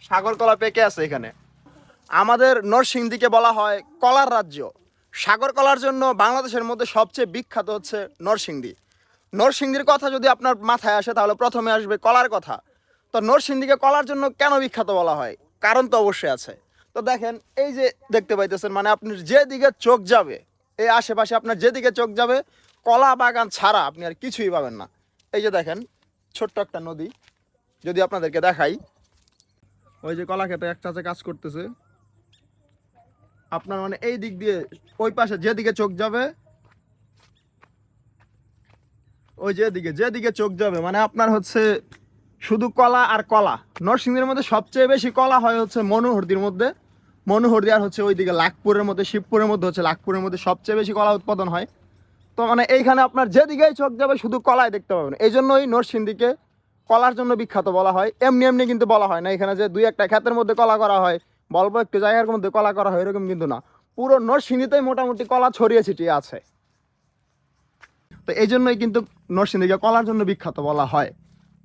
সাগর কলা পেকে আছে এখানে। আমাদের নরসিংদীকে বলা হয় কলার রাজ্য। সাগর কলার জন্য বাংলাদেশের মধ্যে সবচেয়ে বিখ্যাত হচ্ছে নরসিংদী। নরসিংদীর কথা যদি আপনার মাথায় আসে তাহলে প্রথমে আসবে কলার কথা। তো নরসিংদীকে কলার জন্য কেন বিখ্যাত বলা হয়, কারণ তো অবশ্যই আছে। তো দেখেন, এই যে দেখতে পাইতেছেন, মানে আপনার যেদিকে চোখ যাবে, এই আশেপাশে আপনার যেদিকে চোখ যাবে, কলা বাগান ছাড়া আপনি আর কিছুই পাবেন না। এই যে দেখেন ছোট্ট একটা নদী, যদি আপনাদেরকে দেখাই, ওই যে কলা খেতে এক চাচা কাজ করতেছে। আপনার মানে এই দিক দিয়ে ওই পাশে যেদিকে চোখ যাবে, ওই যেদিকে চোখ যাবে মানে আপনার হচ্ছে শুধু কলা আর কলা। নরসিংদীর মধ্যে সবচেয়ে বেশি কলা হয় হচ্ছে মনোহরদীর মধ্যে। মনোহরদী আর হচ্ছে ওইদিকে লাখপুরের মধ্যে, শিবপুরের মধ্যে হচ্ছে লাখপুরের মধ্যে সবচেয়ে বেশি কলা উৎপাদন হয়। তো মানে এইখানে আপনার যেদিকেই চোখ যাবে শুধু কলাই দেখতে পাবেন। এই জন্যই নরসিংদীকে কলার জন্য বিখ্যাত বলা হয়। এমনি এমনি কিন্তু বলা হয় না এখানে যে দুই একটা ক্ষেতের মধ্যে কলা করা হয়, অল্প একটু জায়গার মধ্যে কলা করা হয়, এরকম কিন্তু না। পুরো নরসিংদীতেই মোটামুটি কলা ছড়িয়ে ছিটিয়ে আছে। তো এই জন্যই কিন্তু নরসিংদীকে কলার জন্য বিখ্যাত বলা হয়।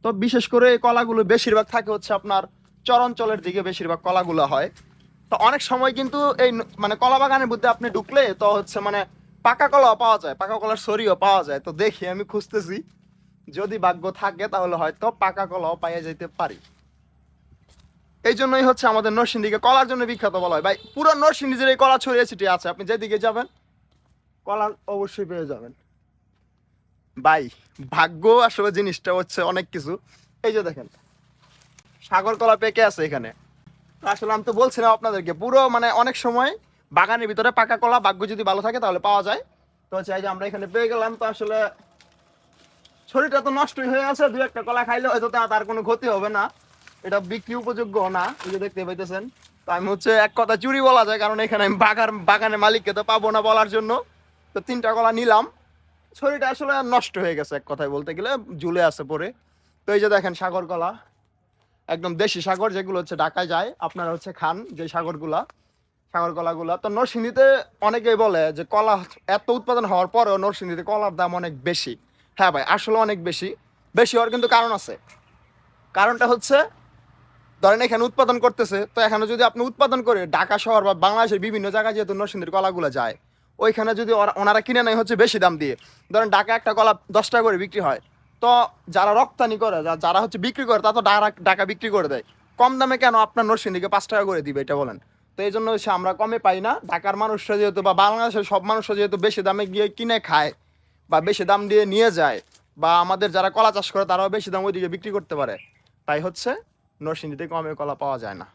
তো বিশেষ করে এই কলাগুলো বেশিরভাগ থাকে হচ্ছে আপনার চরাঞ্চলের দিকে, বেশিরভাগ কলাগুলো হয়। তো অনেক সময় কিন্তু এই মানে কলা বাগানের মধ্যে আপনি ঢুকলে তো হচ্ছে মানে পাকা কলাও পাওয়া যায়, পাকা কলার সরিও পাওয়া যায়। তো দেখি আমি খুঁজতেছি, যদি ভাগ্য থাকে তাহলে হয়তো পাকা কলাও পাইয়ে যেতে পারি। এই জন্যই হচ্ছে আমাদের নরসিংদীকে কলার জন্য বিখ্যাত বলা হয়। ভাই পুরো নরসিংদীর এই কলা ছড়িয়ে ছিটিয়ে আছে, আপনি যেদিকে যাবেন কলা অবশ্যই পেয়ে যাবেন। ভাই ভাগ্য আসলে জিনিসটা হচ্ছে অনেক কিছু। এই যে দেখেন সাগর কলা পেকে আছে এখানে। আসলে আমি তো বলছিলাম আপনাদেরকে, পুরো মানে অনেক সময় বাগানের ভিতরে পাকা কলা ভাগ্য যদি ভালো থাকে তাহলে পাওয়া যায়। তো হচ্ছে এই যে আমরা এখানে পেয়ে গেলাম। তো আসলে শরীরটা তো নষ্টই হয়ে আছে, দুই একটা কলা খাইলে হয়তো তার কোনো ক্ষতি হবে না, এটা বিক্রি উপযোগ্য না, এই যে দেখতে পাইতেছেন। তো আমি হচ্ছে এক কথা চুরি বলা যায়, কারণ এখানে আমি বাগানের মালিককে তো পাবো না বলার জন্য। তো 3টা কলা নিলাম, শরীরটা আসলে নষ্ট হয়ে গেছে এক কথায় বলতে গেলে, ঝুলে আছে পরে। তো এই যে দেখেন সাগর কলা, একদম দেশি সাগর, যেগুলো হচ্ছে ঢাকায় যায়, আপনারা হচ্ছে খান যে সাগরগুলা, সাগর কলাগুলা। তো নরসিংদীতে অনেকেই বলে যে কলা এত উৎপাদন হওয়ার পরেও নরসিংদীতে কলার দাম অনেক বেশি। হ্যাঁ ভাই, আসলে অনেক বেশি। বেশি হওয়ার কিন্তু কারণ আছে। কারণটা হচ্ছে, ধরেন এখানে উৎপাদন করতেছে, তো এখানে যদি আপনি উৎপাদন করে ঢাকা শহর বা বাংলাদেশের বিভিন্ন জায়গায় যেহেতু নরসিংদীর কলাগুলো যায়, ওইখানে যদি ওনারা কিনে নেয় হচ্ছে বেশি দাম দিয়ে, ধরেন ঢাকা একটা কলা 10 টাকা করে বিক্রি হয়, তো যারা রপ্তানি করে, যারা হচ্ছে বিক্রি করে, তা তো ঢাকা বিক্রি করে দেয় কম দামে। কেন আপনার নরসিংদীকে 5 টাকা করে দিবে এটা বলেন? তো এই জন্য হচ্ছে আমরা কমে পাই না। ঢাকার মানুষরা যেহেতু বা বাংলাদেশের সব মানুষরা যেহেতু বেশি দামে গিয়ে কিনে খায় বা বেশি দাম দিয়ে নিয়ে যায়, বা আমাদের যারা কলা চাষ করে তারাও বেশি দাম ওইদিকে বিক্রি করতে পারে, তাই হচ্ছে নরসিংদীতে কমে কলা পাওয়া যায় না।